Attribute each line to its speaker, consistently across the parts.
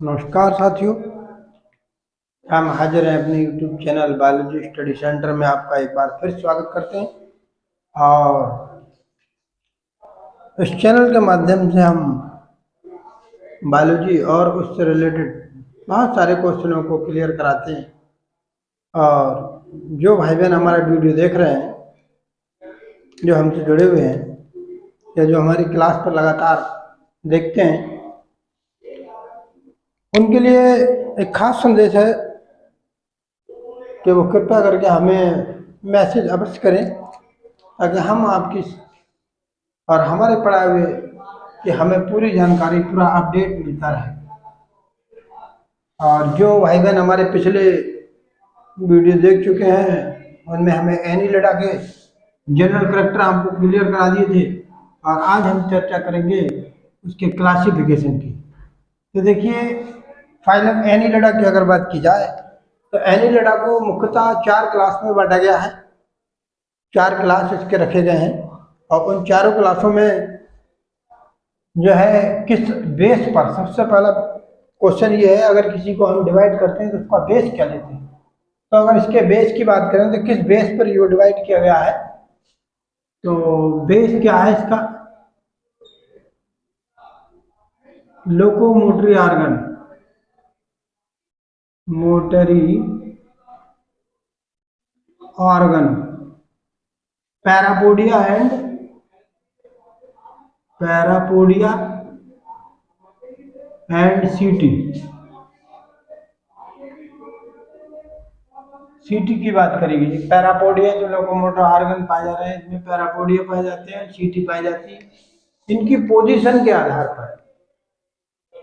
Speaker 1: नमस्कार साथियों, हम हाजिर हैं अपने YouTube channel biology study centre में। आपका एक बार फिर स्वागत करते हैं और इस चैनल के माध्यम से हम बायोलॉजी और उससे रिलेटेड बहुत सारे क्वेश्चनों को क्लियर कराते हैं। और जो भाई बहन हमारा वीडियो देख रहे हैं, जो हमसे जुड़े हुए हैं या जो हमारी क्लास पर लगातार देखते हैं, उनके लिए एक खास संदेश है कि वो कृपया करके हमें मैसेज अवश्य करें ताकि हम आपकी और हमारे पढ़ाए हुए कि हमें पूरी जानकारी, पूरा अपडेट मिलता रहे। और जो भाई बहन हमारे पिछले वीडियो देख चुके हैं, उनमें हमें एनीलिडा के जनरल करैक्टर हमको क्लियर करा दिए थे और आज हम चर्चा करेंगे उसके क्लासिफिकेशन की। तो देखिए, फाइलम एनीलिडा की अगर बात की जाए तो एनीलिडा को मुख्यतः 4 क्लास में बांटा गया है। 4 क्लास इसके रखे गए हैं और उन चारों क्लासों में जो है किस बेस पर, सबसे पहला क्वेश्चन ये है, अगर किसी को हम डिवाइड करते हैं तो उसका बेस क्या लेते हैं। तो अगर इसके बेस की बात करें तो किस बेस पर ये डिवाइड किया गया है, तो बेस क्या है इसका, लोकोमोटरी ऑर्गन, मोटरी ऑर्गन, पैरापोडिया एंड सीटी की बात करेंगे। पैरापोडिया जो लोकोमोटर ऑर्गन पाए जा रहे हैं, इसमें पैरापोडिया पाए जाते हैं, सीटी पाई जाती है। इनकी पोजीशन के आधार पर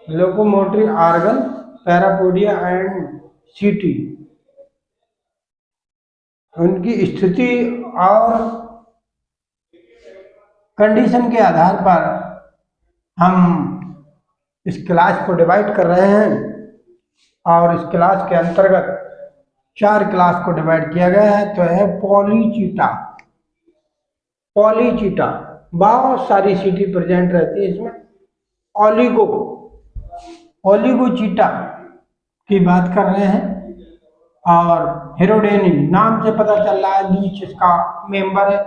Speaker 1: लोकोमोटरी ऑर्गन, पैरापोडिया एंड सीटी, उनकी स्थिति और कंडीशन के आधार पर हम इस क्लास को डिवाइड कर रहे हैं। और इस क्लास के अंतर्गत 4 क्लास को डिवाइड किया गया है। तो है पॉलीचीटा बहुत सारी सीटी प्रेजेंट रहती है इसमें। ओलिगोचीटा की बात कर रहे हैं। और हेरोडेनी नाम से पता चल रहा है, लीच इसका मेंबर है।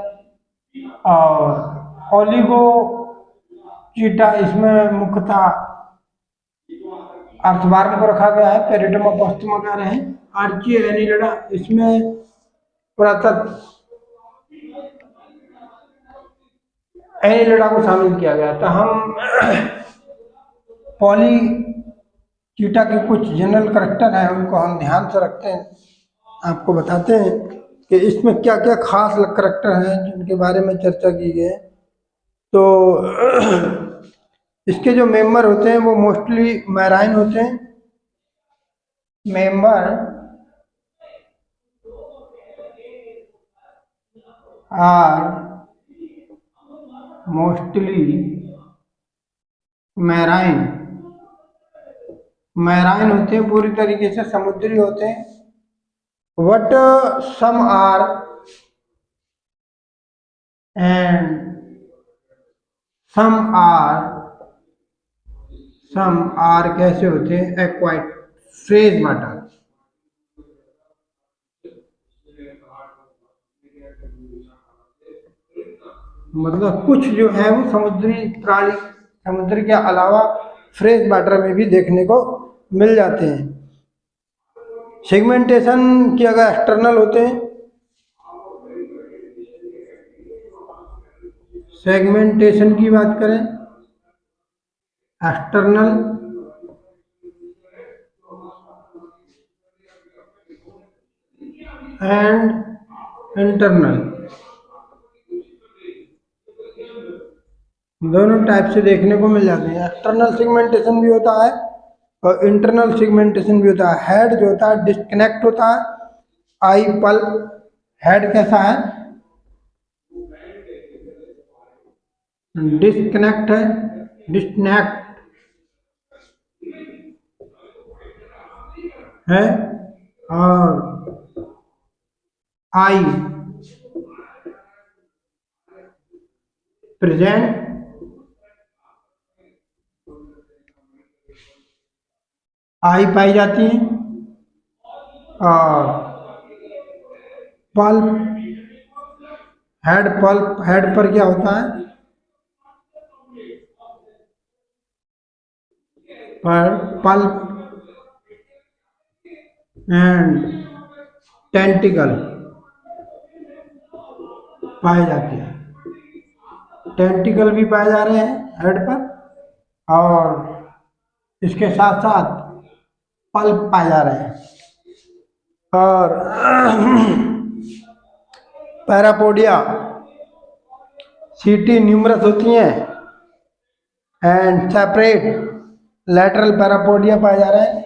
Speaker 1: और ओलिगोचीटा इसमें मुख्यतः अर्थवार्म को रखा गया है, पेरिटम ऑपोस्टुमा कह रहे हैं। आर्ची एनीलिडा, इसमें पुरातत्व एनीलिडा को शामिल किया गया। तो हम पॉलीचीटा के कुछ जनरल करैक्टर हैं, उनको हम ध्यान से रखते हैं, आपको बताते हैं कि इसमें क्या क्या खास करैक्टर हैं जिनके बारे में चर्चा की गई है। तो इसके जो मेंबर होते हैं वो मोस्टली मैराइन होते हैं। मेंबर आर मोस्टली मैराइन होते हैं, पूरी तरीके से समुद्री होते हैं। बट सम आर कैसे होते हैं, एक्वाइट, फ्रेश वाटर, मतलब कुछ जो है वो समुद्री प्राणी, समुद्र के अलावा फ्रेश वाटर में भी देखने को मिल जाते हैं। सेगमेंटेशन की अगर एक्सटर्नल होते हैं, सेगमेंटेशन की बात करें, एक्सटर्नल एंड इंटरनल, दोनों टाइप से देखने को मिल जाते हैं। एक्सटर्नल सेगमेंटेशन भी होता है और इंटरनल सेगमेंटेशन भी होता है। हेड जो होता है डिस्कनेक्ट होता है, आई पल्प हेड कैसा है, डिस्कनेक्ट है, डिस्कनेक्ट है। और आई प्रेजेंट आई पाई जाती हैं। और पल्प हेड पर क्या होता है, पर पल्प एंड टेंटिकल पाए जाते हैं। टेंटिकल भी पाए जा रहे हैं हेड पर, और इसके साथ साथ पल्प पाए जा रहे हैं। और पैरापोडिया सीटी न्यूमरस होती हैं एंड सेपरेट लैटरल पैरापोडिया पाए जा रहे हैं।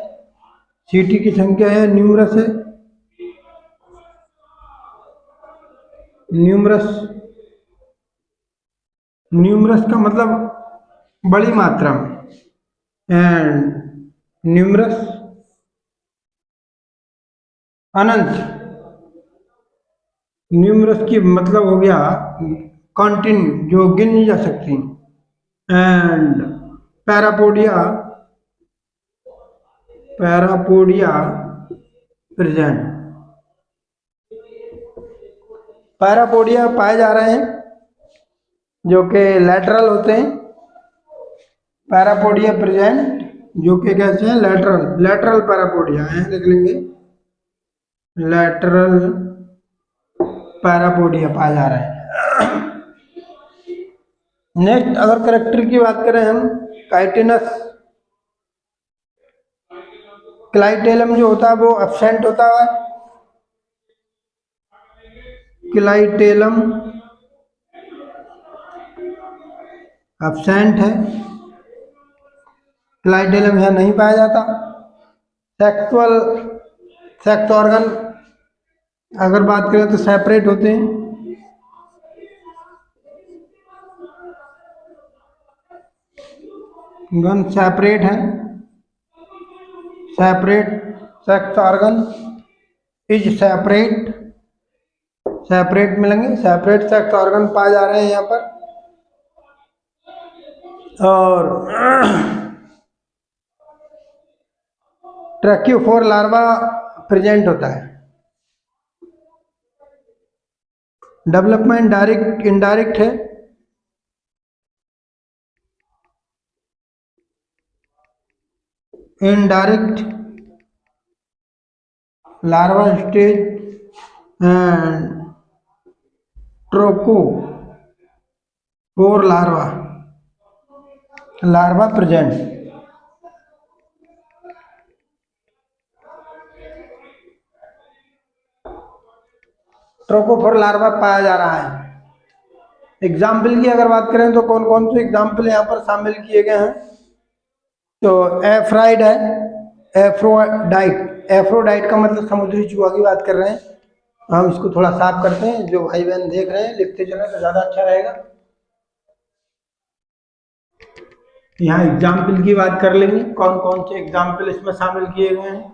Speaker 1: सीटी की संख्या है, न्यूमरस है, न्यूमरस का मतलब बड़ी मात्रा में, एंड न्यूमरस अनंत। न्यूमरस की मतलब हो गया कंटिन्यू, जो गिन नहीं जा सकती। And parapodia present. पैरापोडिया पाए जा रहे हैं जो कि लैटरल होते हैं। पैरापोडिया प्रेजेंट जो कि कैसे हैं, लैटरल पैरापोडिया है, लिख लेंगे लैटरल पैरापोडिया पाए जा रहे हैं। नेक्स्ट अगर कैरेक्टर की बात करें हम, काइटिनस क्लाइटेलम जो होता है वो एब्सेंट होता है। क्लाइटेलम एब्सेंट है, क्लाइटेलम यहाँ नहीं पाया जाता। सेक्स ऑर्गन अगर बात करें तो सेपरेट होते हैं। गन सेपरेट है, separate sex organ is separate मिलेंगे, सेपरेट सेक्स ऑर्गन पाए जा रहे हैं यहाँ पर। और ट्रैक्योफोर लार्वा प्रेजेंट होता है। डेवलपमेंट डायरेक्ट इनडायरेक्ट है। Indirect larva stage and trochophore larva present. Trochophore larva पाया जा रहा है। एग्जाम्पल की अगर बात करें तो कौन कौन से एग्जाम्पल यहाँ पर शामिल किए गए हैं, तो एफ्राइड है, एफ्रोडाइट का मतलब समुद्री चूहा की बात कर रहे हैं। हम इसको थोड़ा साफ करते हैं, जो भाई बहन देख रहे हैं लिखते चले तो ज़्यादा अच्छा रहेगा। यहाँ एग्जाम्पल की बात कर लेंगे, कौन कौन से एग्जाम्पल इसमें शामिल किए गए हैं।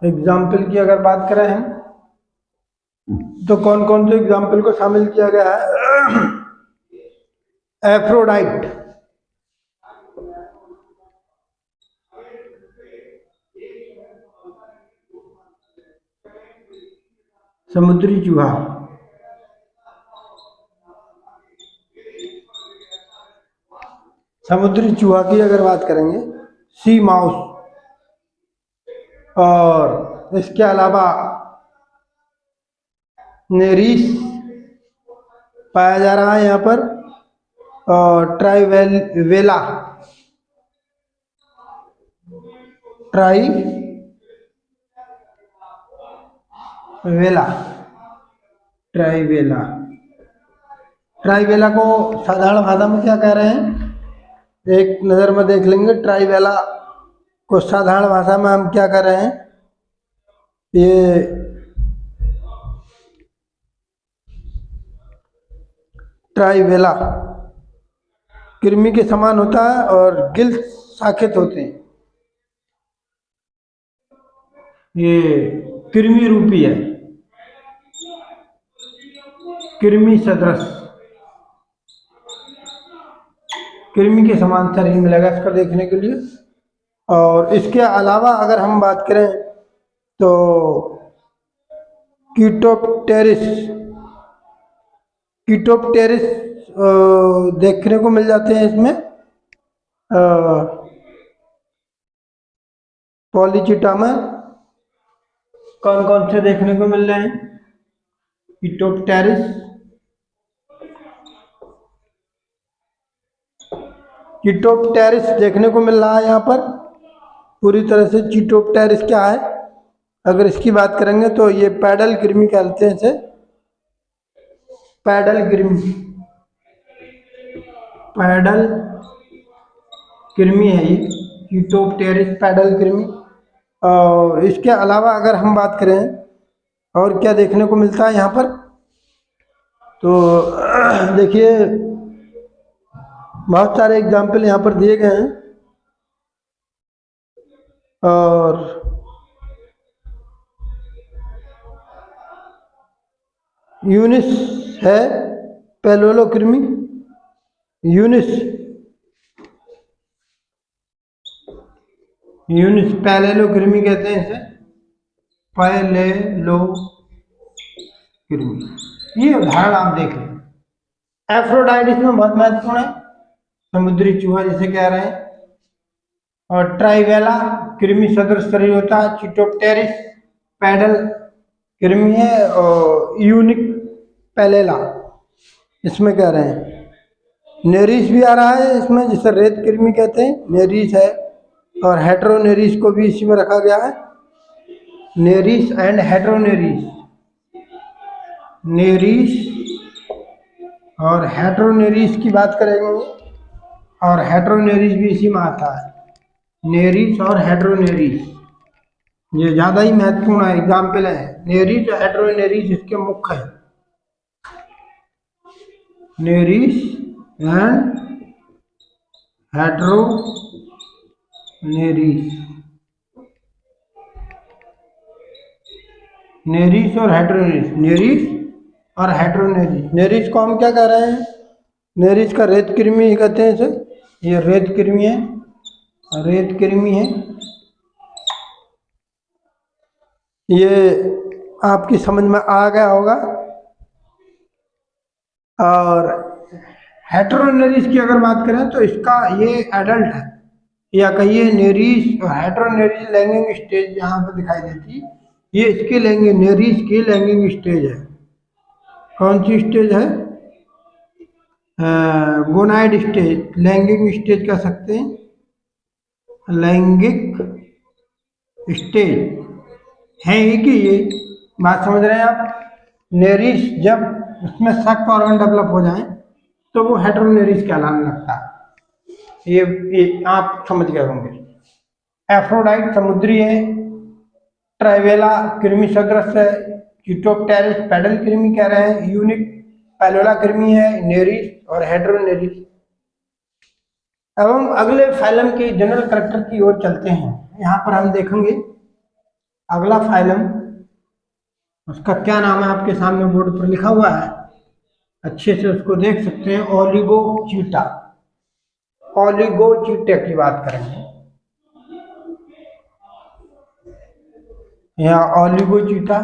Speaker 1: एग्जाम्पल की अगर बात करें हम तो कौन कौन से एग्जाम्पल को शामिल किया गया है। एफ्रोडाइट, समुद्री चूहा, समुद्री चूहा की अगर बात करेंगे सी माउस, और इसके अलावा नेरीस पाया जा रहा है यहाँ पर, और ट्राइवेला ट्राइवेला को साधारण भाषा में क्या कह रहे हैं, एक नज़र में देख लेंगे। ट्राइवेला को साधारण भाषा में हम क्या कर रहे हैं, ये ट्राइवेला कृमि के समान होता है और गिल शाखित होते हैं। ये कृमि रूपी है, कृमि सदृश, कृमि के समान शरीर मिलेगा इसका देखने के लिए। और इसके अलावा अगर हम बात करें तो कीटोप्टेरिस कीटोप्टेरिस देखने को मिल जाते हैं इसमें। पॉलीचिटा में कौन कौन से देखने को मिल रहे हैं? कीटोप्टेरिस कीटोप्टेरिस देखने को मिल रहा है यहाँ पर पूरी तरह से। कीटोप्टेरिस क्या है, अगर इसकी बात करेंगे तो ये पैडल कृमि कहते हैं इसे, पैडल कृमि, पैडल कृमि है ये कीटोप्टेरिस पैडल कृमि। और इसके अलावा अगर हम बात करें और क्या देखने को मिलता है यहाँ पर, तो देखिए बहुत सारे एग्जाम्पल यहाँ पर दिए गए हैं। और यूनिस है पैलोलोकृमि, यूनिस पैलेलोकृमि कहते हैं इसे, पैलेलोकृमि। ये उदाहरण आप देख लें। एफ्रोडाइट इसमें बहुत महत्वपूर्ण है, समुद्री चूहा जिसे कह रहे हैं। और ट्राइवेला कृमि सदृश शरीर होता है। चिटोप्टेरिस पैडल कृमि है। और यूनिक पैलेला इसमें कह रहे हैं। नेरिस भी आ रहा है इसमें, जिसे रेत कृमि कहते हैं, नेरिस है। और हेट्रोनेरिस को भी इसी में रखा गया है, नेरिस एंड हेट्रोनेरिस, नेरिस और हेट्रोनेरिस की बात करेंगे। और हेट्रोनेरिस भी इसी में आता है, नेरिस और हेट्रोनेरिस, ये ज़्यादा ही महत्वपूर्ण एग्जाम्पल है। नेरिस और हेट्रोनेरिस इसके मुख्य है, नेरिस एंड हेट्रोनेरिस, नेरिस और हेट्रोनेरिस, नेरिस और हेट्रोनेरिस। नेरिस को हम क्या कह रहे हैं? नेरिस का रेत कृमि कहते हैं इसे, ये रेत कृमि है, रेत कृमि है। ये आपकी समझ में आ गया होगा। और हेट्रोनेरिस की अगर बात करें तो इसका ये एडल्ट है, या कहिए नेरिस और हेट्रोनेरिस लैंगिंग स्टेज यहाँ पे दिखाई देती है। ये इसकी लैंगिंग, नेरिस की लैंगिंग स्टेज है। कौन सी स्टेज है? गोनाइड स्टेज, लैंगिक स्टेज कह सकते हैं, लैंगिक स्टेज है ये कि ये बात समझ रहे हैं आप। नेरिस जब उसमें सेक्स ऑर्गन डेवलप हो जाए तो वो हेट्रोनेरिस कहलाने लगता है। ये आप समझ गए होंगे। एफ्रोडाइट समुद्री है, ट्राइवेला कृमि सदृश है, कीटोप्टेरिस पैडल कृमि कह रहे हैं, यूनिक पैलोला कृमि है, नेरिस और हेट्रोनेरिस। अब हम अगले फाइलम के जनरल कैरेक्टर की ओर चलते हैं। यहाँ पर हम देखेंगे अगला फाइलम, उसका क्या नाम है आपके सामने बोर्ड पर लिखा हुआ है, अच्छे से उसको देख सकते हैं। ओलिगोचीटा, ओलिगोचीटा की बात करेंगे। यहाँ ओलिगोचीटा,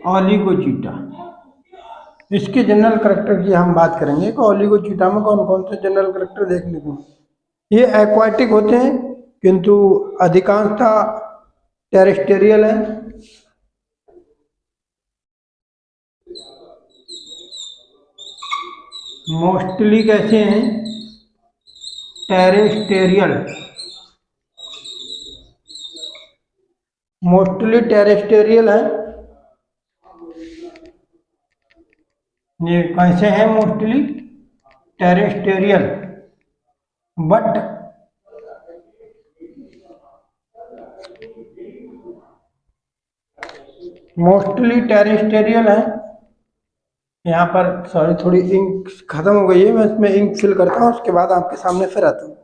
Speaker 1: ओलिगोचीटा, इसके जनरल कैरेक्टर की हम बात करेंगे कि ओलिगोचीटा में कौन कौन से जनरल कैरेक्टर देखने को। ये एक्वाटिक होते हैं किंतु अधिकांशतः टेरेस्टेरियल है। मोस्टली कैसे हैं? टेरेस्टेरियल, मोस्टली टेरेस्टेरियल है। ये कैसे हैं? Mostly terrestrial, but mostly terrestrial है। यहाँ पर सॉरी थोड़ी इंक खत्म हो गई है, मैं इसमें इंक फिल करता हूँ, उसके बाद आपके सामने फिर आता हूँ।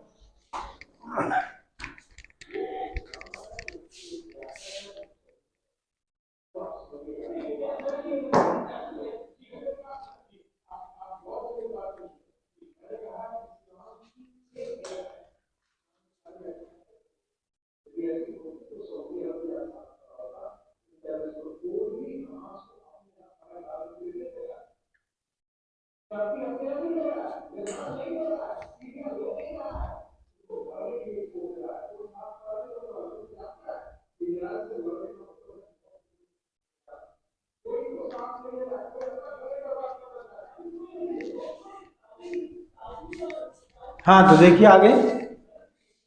Speaker 1: हाँ, तो देखिए आगे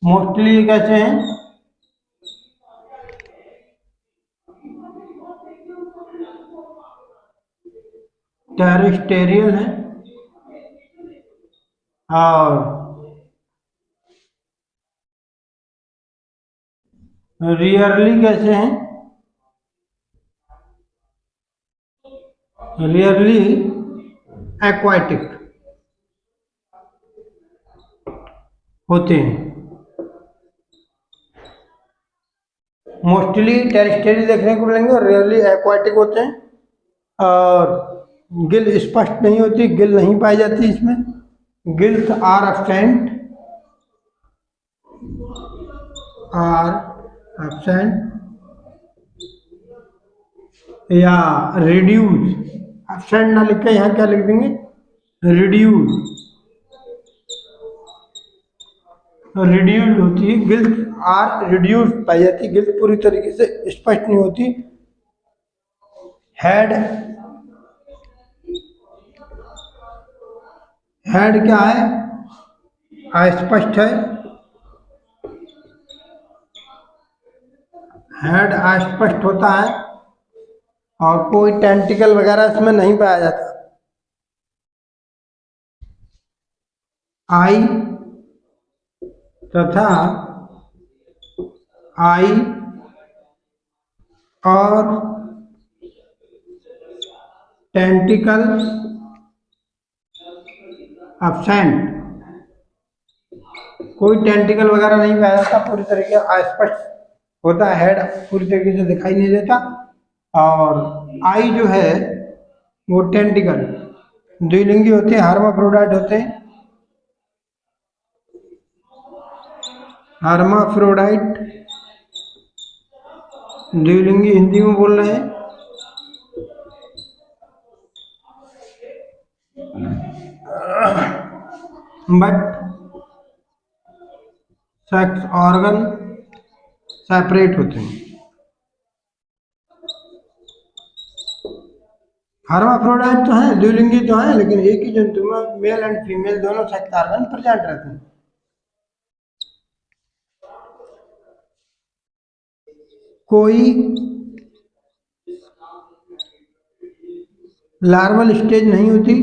Speaker 1: मोस्टली कैसे हैं, टेरेस्टेरियल है और रियरली कैसे हैं, रियरली एक्वाटिक होते हैं। मोस्टली टेरेस्टेरियल देखने को मिलेंगे और रियरली एक्वाटिक होते हैं और गिल स्पष्ट नहीं होती, गिल नहीं पाई जाती इसमें, गिल्स आर एब्सेंट या रिड्यूस, एब्सेंट ना लिख के यहाँ क्या लिख देंगे, रिड्यूस, रिड्यूस्ड होती है, गिल्स आर रिड्यूस्ड पाई जाती है, गिल्स पूरी तरीके से स्पष्ट नहीं होती। हेड, हेड क्या है, अस्पष्ट है, हेड अस्पष्ट होता है और कोई टेंटिकल वगैरह इसमें नहीं पाया जाता। आई तथा आई और टेंटिकल एब्सेंट, कोई टेंटिकल वगैरह नहीं पाया जाता, पूरी तरीके अस्पष्ट होता है, हेड पूरी तरीके से दिखाई नहीं देता और आई जो है वो टेंटिकल द्विलिंगी होते हैं, हर्माफ्रोडाइट होते हैं, हर्माफ्रोडाइट द्विलिंगी हिंदी में बोल रहे हैं। बट सेक्स ऑर्गन सेपरेट होते हैं। हर्माफ्रोडाइट तो है, द्विलिंगी तो है, लेकिन एक ही जंतु में मेल एंड फीमेल दोनों सेक्स ऑर्गन प्रेजेंट रहते हैं। कोई लार्वल स्टेज नहीं होती,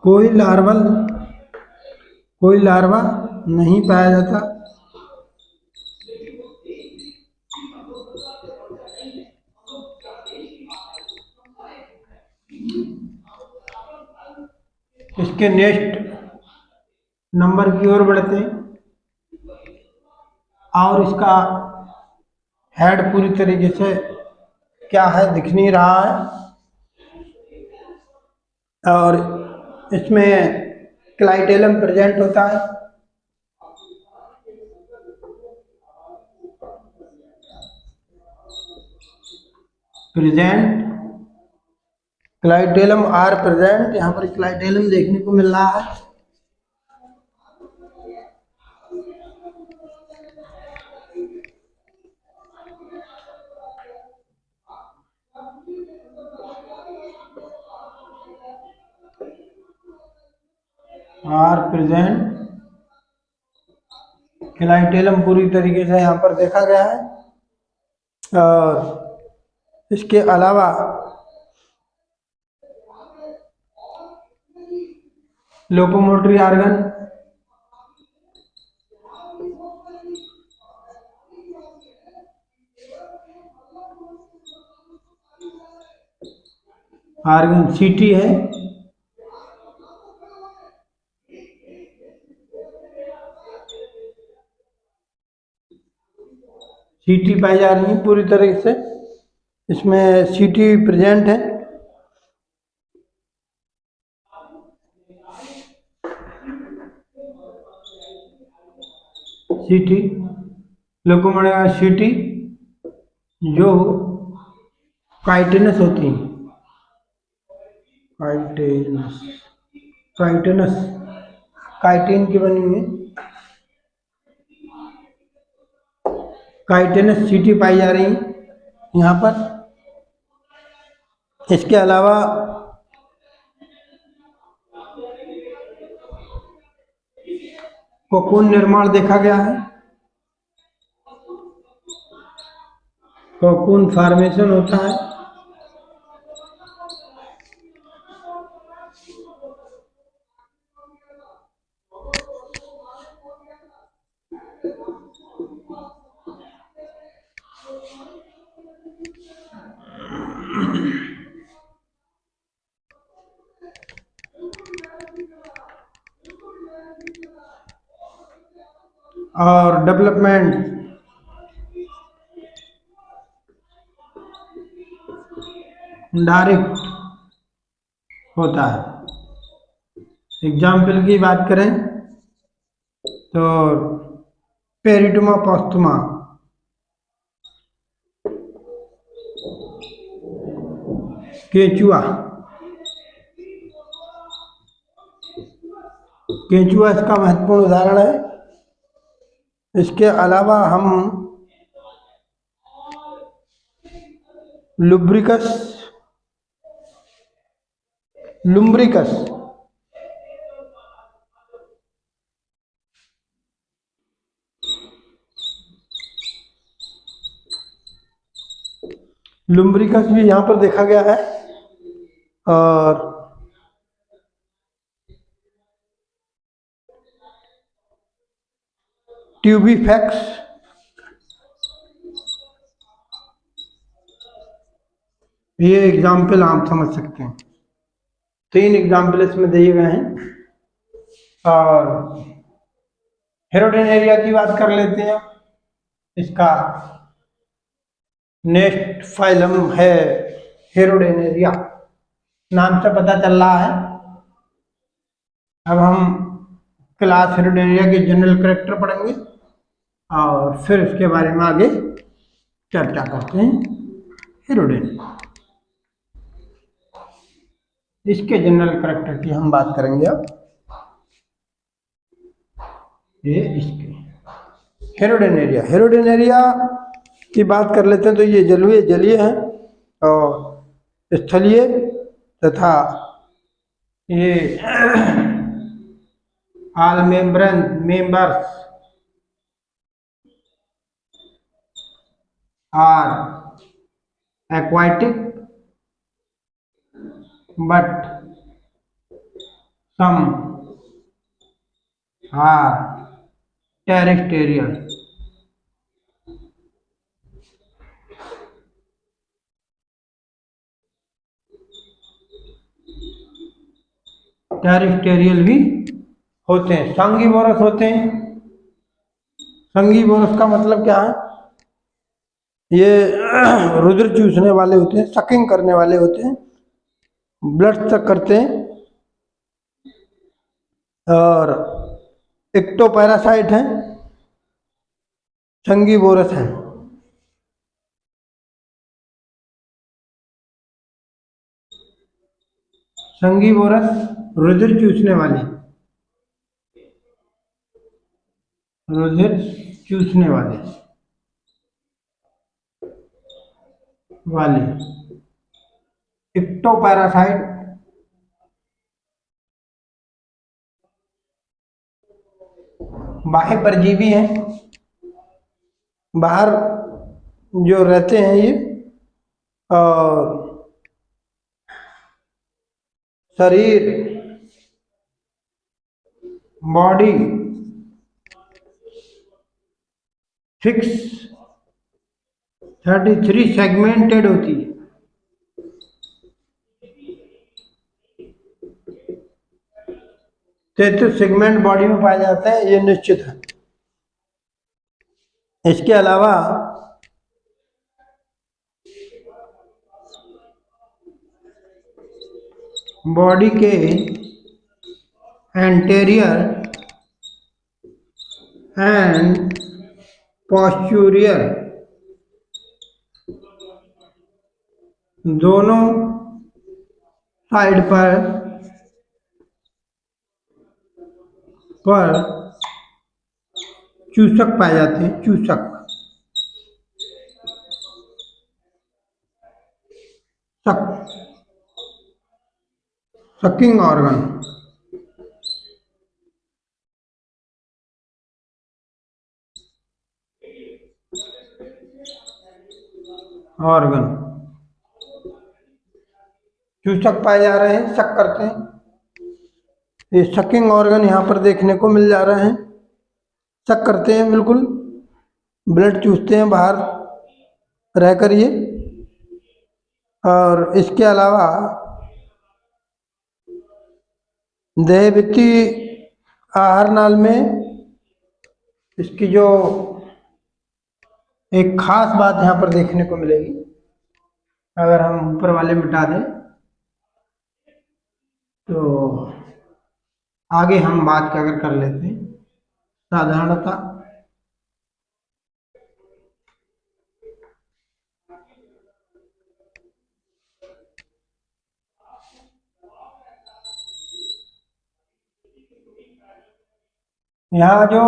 Speaker 1: कोई लार्वा नहीं पाया जाता, इसके नेक्स्ट नंबर की ओर बढ़ते हैं और इसका हेड पूरी तरीके से क्या है दिख नहीं रहा है और इसमें क्लाइटेलम प्रेजेंट होता है, प्रेजेंट क्लाइटेलम आर प्रेजेंट, यहाँ पर क्लाइटेलम देखने को मिल रहा है। आर प्रेजेंट, क्लाइटेलम पूरी तरीके से यहाँ पर देखा गया है और इसके अलावा लोकोमोटरी ऑर्गन, ऑर्गन सीटी है, सीटी पाई जा रही है पूरी तरीके से, इसमें सीटी प्रेजेंट है। सीटी, लोगों में सीटी जो काइटिनस होती हैं, काइटिनस, काइटिनस काइटिन की बनी हुई काइटिनस सीटी पाई जा रही है यहाँ पर। इसके अलावा कोकून निर्माण देखा गया है, कोकून फॉर्मेशन होता है। और डेवलपमेंट डायरेक्ट होता है। एग्जाम्पल की बात करें तो पेरिटोमा पोस्टुमा, केचुआ, केचुआ इसका महत्वपूर्ण उदाहरण है। इसके अलावा हम लुब्रिकस, लुम्ब्रिकस, लुम्ब्रिकस भी यहाँ पर देखा गया है। और ट्यूबिफैक्स, ये एग्जाम्पल आप समझ सकते हैं। 3 एग्जाम्पल इसमें दिए गए हैं। और हेरोडेनेरिया की बात कर लेते हैं। इसका नेक्स्ट फाइलम है हेरोडेनेरिया, नाम से पता चल रहा है। अब हम क्लास हेरोडेनेरिया के जनरल कैरेक्टर पढ़ेंगे और फिर इसके बारे में आगे चर्चा करते हैं। हेरोडेनेरिया, इसके जनरल कैरेक्टर की हम बात करेंगे। अब ये इसके हेरोडेनेरिया, हेरोडेनेरिया की बात कर लेते हैं तो ये जलीय है और स्थलीय तथा ये all members are aquatic, but some are terrestrial. Terrestrial भी होते हैं, संगीवोरस होते हैं। संगीवोरस का मतलब क्या है? ये रुधिर चूसने वाले होते हैं, सकिंग करने वाले होते हैं, ब्लड सक करते हैं और एक्टोपैरासाइट हैं, संगीवोरस हैं। संगीवोरस रुधिर चूसने वाले, रुधिर चूसने वाले एक्टोपैरासाइट बाह्य परजीवी हैं, बाहर जो रहते हैं ये, और शरीर, बॉडी फिक्स 33 सेगमेंटेड होती है। तो सेगमेंट बॉडी में पाए जाते हैं, ये निश्चित है। इसके अलावा बॉडी के एंटेरियर एंड पोस्टीरियर दोनों साइड पर चूसक पाए जाते हैं। चूसक सकिंग ऑर्गन। चूसक पाए जा रहे हैं, शक करते हैं। ये सकिंग ऑर्गन यहाँ पर देखने को मिल जा रहे हैं। शक करते हैं, बिल्कुल ब्लड चूसते हैं बाहर रहकर ये। और इसके अलावा देहभित्ति आहार नाल में इसकी जो एक खास बात यहाँ पर देखने को मिलेगी, अगर हम ऊपर वाले मिटा दें तो आगे हम बात अगर कर लेते हैं साधारणता। यहाँ जो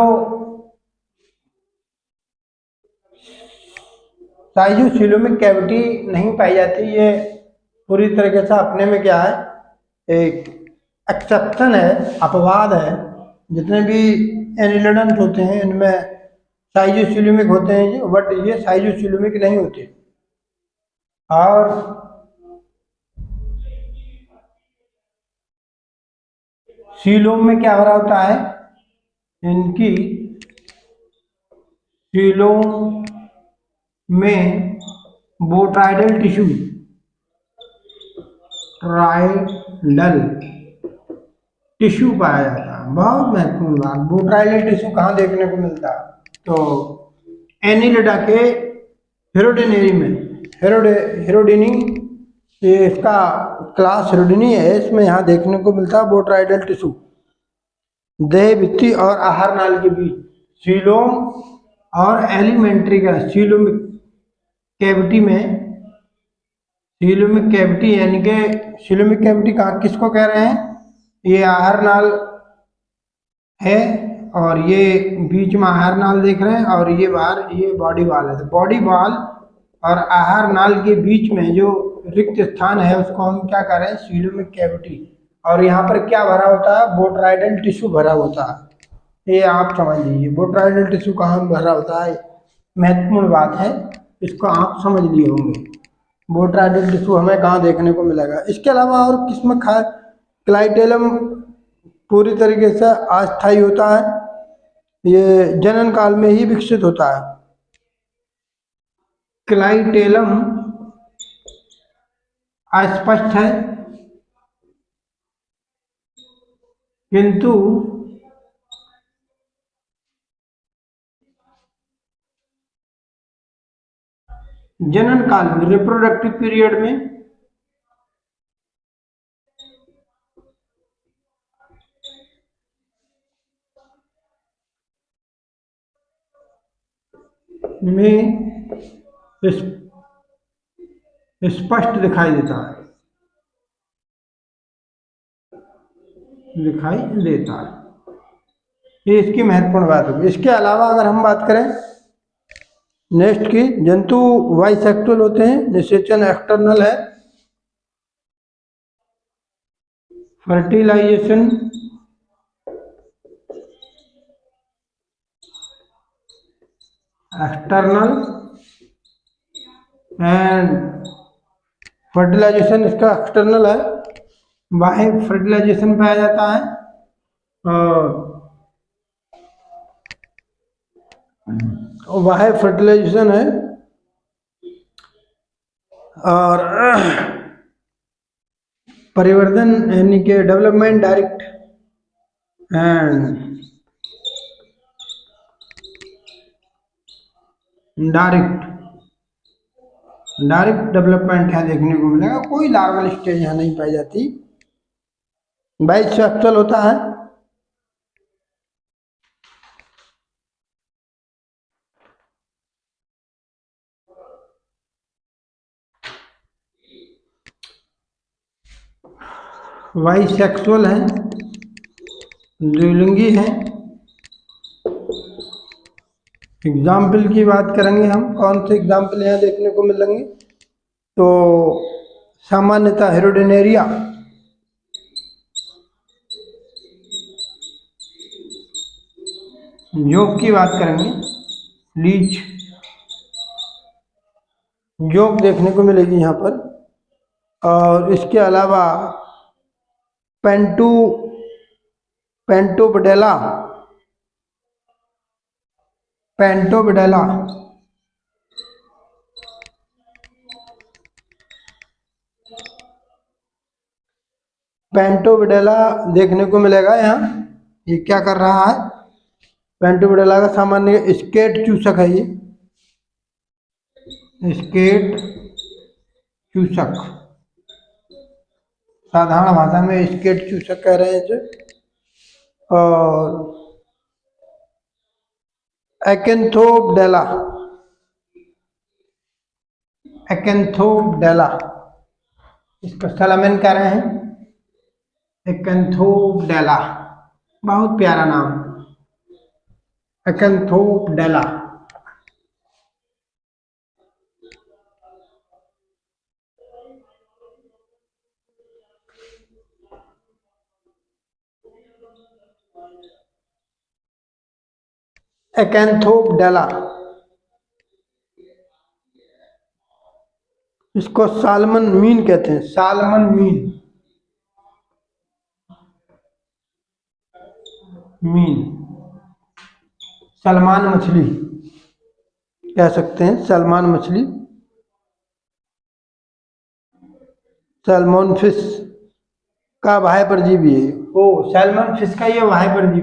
Speaker 1: साइजोसीलोमिक कैविटी नहीं पाई जाती, ये पूरी तरीके से अपने में क्या है, एक एक्सेप्शन है, अपवाद है। जितने भी एनिलिडन्स होते हैं इनमें साइजोसीलोमिक होते हैं, बट ये साइजोसीलोमिक नहीं होते। और सीलोम में क्या हो रहा होता है, इनकी सीलोम में बोट्राइडल टिश्यू, ट्राइडल टिश्यू पाया जाता है। बहुत महत्वपूर्ण बात, बोट्राइडल टिश्यू कहाँ देखने को मिलता है, तो एनिलिडा के हेरोडिनेरी में, हेरोडिनी, ये इसका क्लास हेरोडिनी है, इसमें यहाँ देखने को मिलता है बोट्राइडल टिश्यू। देहभित्ति और आहार नाल के बीच सीलोम और एलिमेंट्री का सीलोमिक कैविटी में, सीलोमिक कैविटी यानी कि सीलोमिक कैविटी कहाँ किसको कह रहे हैं, ये आहार नाल है और ये बीच में आहार नाल देख रहे हैं और ये बाहर ये बॉडी वाल है। तो बॉडी वाल और आहार नाल के बीच में जो रिक्त स्थान है उसको हम क्या कह रहे हैं, सीलोमिक कैविटी। और यहाँ पर क्या भरा होता है, बोट्राइडल टिश्यू भरा होता है। ये आप समझ लीजिए बोट्राइडल टिश्यू कहाँ भरा होता है, महत्वपूर्ण बात है, इसको आप समझ लिए होंगे। बोट्राइडल टिश्यू हमें कहाँ देखने को मिलेगा। इसके अलावा और किसमें क्लाइटेलम पूरी तरीके से अस्थायी होता है, ये जनन काल में ही विकसित होता है। क्लाइटेलम अस्पष्ट है, किंतु जनन काल में, रिप्रोडक्टिव पीरियड में स्पष्ट दिखाई देता है, ये इसकी महत्वपूर्ण बात होगी। इसके अलावा अगर हम बात करें नेक्स्ट की, जंतु बाइसेक्सुअल होते हैं, निषेचन एक्सटर्नल है, फर्टिलाइजेशन एक्सटर्नल एंड फर्टिलाइजेशन इसका एक्सटर्नल है, बाह्य फर्टिलाइजेशन पाया जाता है। और बाह्य फर्टिलाइजेशन है और परिवर्धन यानी कि development direct and direct development है देखने को मिलेगा। कोई लार्वल स्टेज यहाँ नहीं पाई जाती। बाइसेक्सुअल होता है बाइसेक्सुअल हैं, द्विलिंगी हैं। एग्जाम्पल की बात करेंगे हम, कौन से एग्जाम्पल यहाँ देखने को मिलेंगे? तो सामान्यतः हेरोडेनेरिया, जोंक की बात करेंगे, लीच जोंक देखने को मिलेगी यहाँ पर। और इसके अलावा पेंटोबडेला देखने को मिलेगा यहाँ। ये क्या कर रहा है? पेंटोबडेला का सामान्य स्केट चूसक है। ये स्केट चूसक, साधारण भाषा में स्केट चूसक कह रहे हैं इसे। और एकेंथोबडेला इसका सलामेन कह रहे हैं। एकेंथोबडेला, बहुत प्यारा नाम, एकेंथोबडेला। एकेंथोबडेला, इसको सालमन मीन कहते हैं। सालमन मीन सलमान मछली कह सकते हैं। सलमान मछली, सैल्मन फिश का बाह्य परजीवी है। ओ, सैल्मन फिश का ये बाह्य परजीवी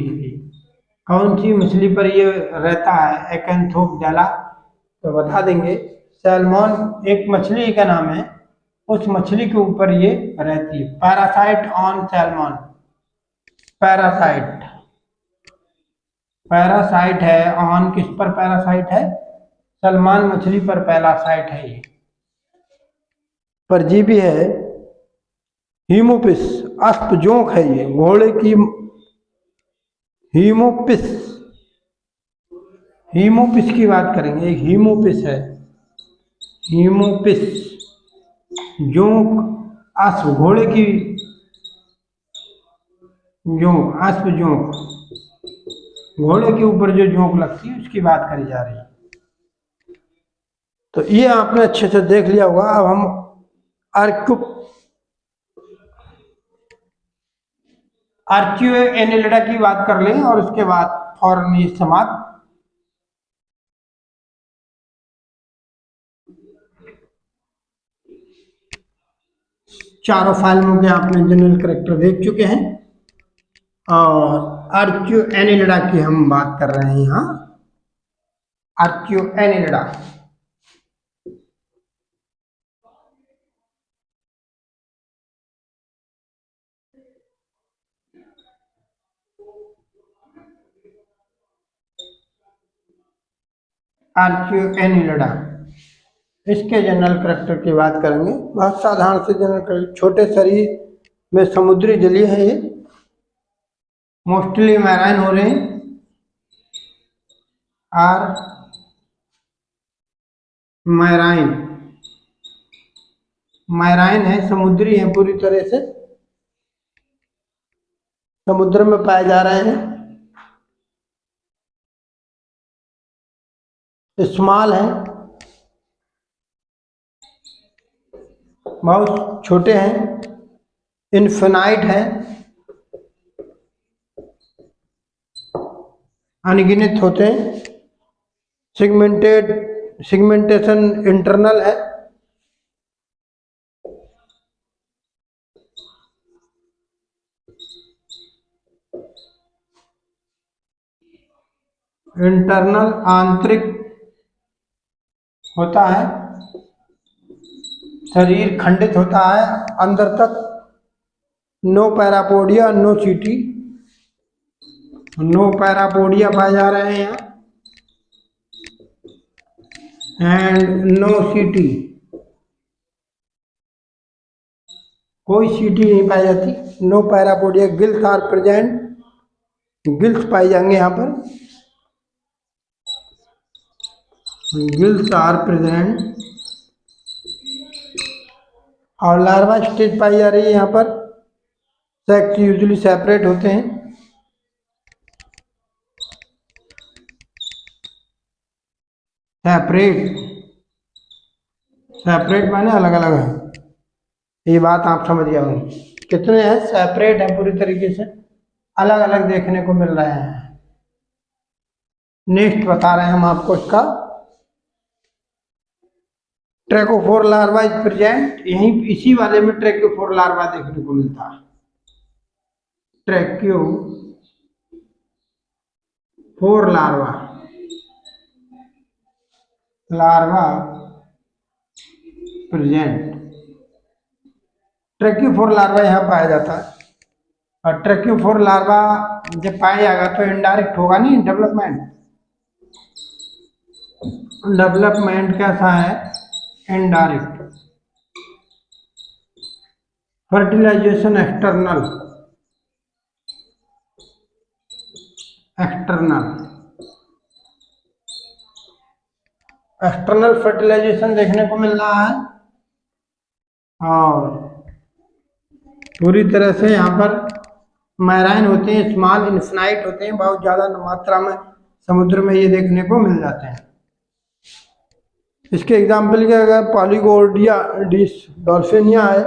Speaker 1: है। कौन सी मछली पर ये रहता है एकेंथोबडेला? तो बता देंगे, सैल्मन एक मछली का नाम है, उस मछली के ऊपर ये रहती है। पैरासाइट ऑन सैल्मन, पैरासाइट है ऑन, किस पर पैरासाइट है? सलमान मछली पर पैरासाइट है। ये परजीवी है। हीमोपिस, अस्प जोंक है ये, घोड़े की। हीमोपिस की बात करेंगे। एक हीमोपिस है, हीमोपिस जोंक, अस्प घोड़े की जोंक, अस्प जोंक, घोड़े के ऊपर जो जोंक लगती है उसकी बात करी जा रही है। तो ये आपने अच्छे से देख लिया होगा। अब हम आर्कियोएनिलिडा की बात कर लें और उसके बाद फौरन ये समाप्त। चारों फाइलों के आपने जनरल कैरेक्टर देख चुके हैं और आर्कियोएनिलिडा की हम बात कर रहे हैं यहाँ। आर्कियोएनिलिडा, इसके जनरल कैरेक्टर की बात करेंगे। बहुत साधारण से जनरल कैरेक्टर, छोटे शरीर में समुद्री जलीय है ये, मोस्टली मैराइन हो रहे हैं। मैराइन है, समुद्री है, पूरी तरह से समुद्र में पाए जा रहे हैं। स्मॉल है, बहुत छोटे हैं। इनफिनाइट है, अनगिनत होते हैं। सिगमेंटेशन इंटरनल है। इंटरनल आंतरिक होता है, शरीर खंडित होता है अंदर तक। नो पैरापोडिया, नो चीटी, नो पैरापोडिया पाए जा रहे हैं यहाँ। एंड नो सीटी, कोई सीटी नहीं पाई जाती। No parapodia gills are present, gills पाए जाएंगे यहाँ पर, गिल्स आर प्रेजेंट। और लार्वा स्टेज पाई जा रही है यहाँ पर। सेक्स यूजुअली सेपरेट होते हैं, सेपरेट, सेपरेट माने अलग अलग है, ये बात आप समझ गए होंगे। कितने हैं? सेपरेट है, पूरी तरीके से अलग अलग देखने को मिल रहे हैं। नेक्स्ट बता रहे हैं हम आपको इसका, ट्रैकोफोर लार्वा इज प्रेजेंट, यहीं इसी वाले में ट्रैकोफोर लार्वा देखने को मिलता है। ट्रैकोफोर लार्वा, लार्वा प्रेजेंट, ट्रैकोफोर लार्वा यहाँ पाया जाता है। और ट्रैकोफोर लार्वा जब पाया जाएगा तो इनडायरेक्ट होगा नहीं डेवलपमेंट, डेवलपमेंट कैसा है? Indirect. Fertilisation external, external, external fertilisation देखने को मिल रहा है। और पूरी तरह से यहाँ पर मैराइन होते हैं, स्मॉल इन्फिनाइट होते हैं, बहुत ज़्यादा मात्रा में समुद्र में ये देखने को मिल जाते हैं। इसके एग्जाम्पल के अगर पॉलीगोर्डिया डिस डॉल्फिनिया है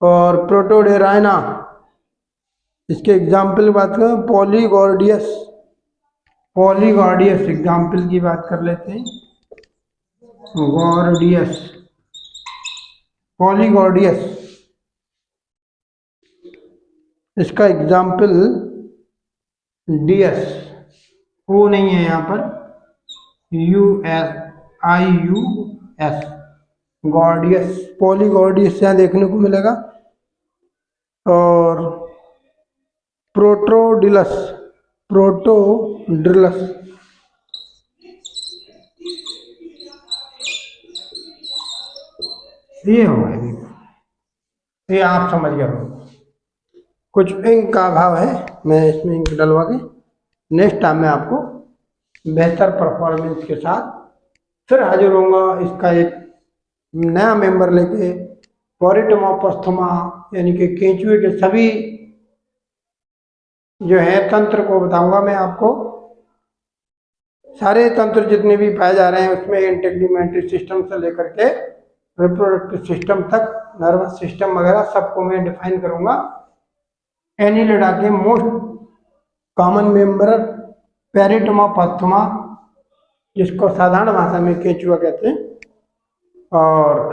Speaker 1: और प्रोटोडेराइना, इसके एग्जाम्पल की बात करें पॉलीगोर्डियस, पॉलीगोर्डियस एग्जाम्पल की बात कर लेते हैं। गॉर्डियस, पॉलीगोर्डियस, इसका एग्जाम्पल डियस, ओ नहीं है यहाँ पर, USIUS, गॉर्डियस, पॉलीगॉर्डियस यहाँ देखने को मिलेगा। और प्रोटोडिलस, प्रोटोडिलस, ये होगा, ये आप समझ गए हो। कुछ इंक का अभाव है, मैं इसमें इंक डलवा के नेक्स्ट टाइम में आपको बेहतर परफॉर्मेंस के साथ फिर हाजिर होऊंगा। इसका एक नया मेंबर लेके पोरिटोमोपोस्थोमा यानी कि केंचुए के सभी जो है तंत्र को बताऊंगा मैं आपको। सारे तंत्र जितने भी पाए जा रहे हैं उसमें इंटेग्यूमेंट्री सिस्टम से लेकर के रिप्रोडक्टिव सिस्टम तक, नर्वस सिस्टम वगैरह सबको मैं डिफाइन करूंगा। एनिलिडा के मोस्ट कॉमन मेंबर पेरिटोमोपोस्थोमा, जिसको साधारण भाषा में केंचुआ कहते हैं। और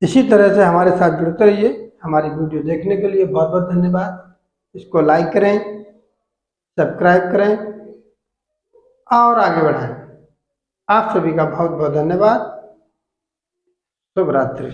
Speaker 1: इसी तरह से हमारे साथ जुड़ते रहिए। हमारी वीडियो देखने के लिए बहुत बहुत धन्यवाद। इसको लाइक करें, सब्सक्राइब करें और आगे बढ़ाएं। आप सभी का बहुत बहुत धन्यवाद। शुभ रात्रि।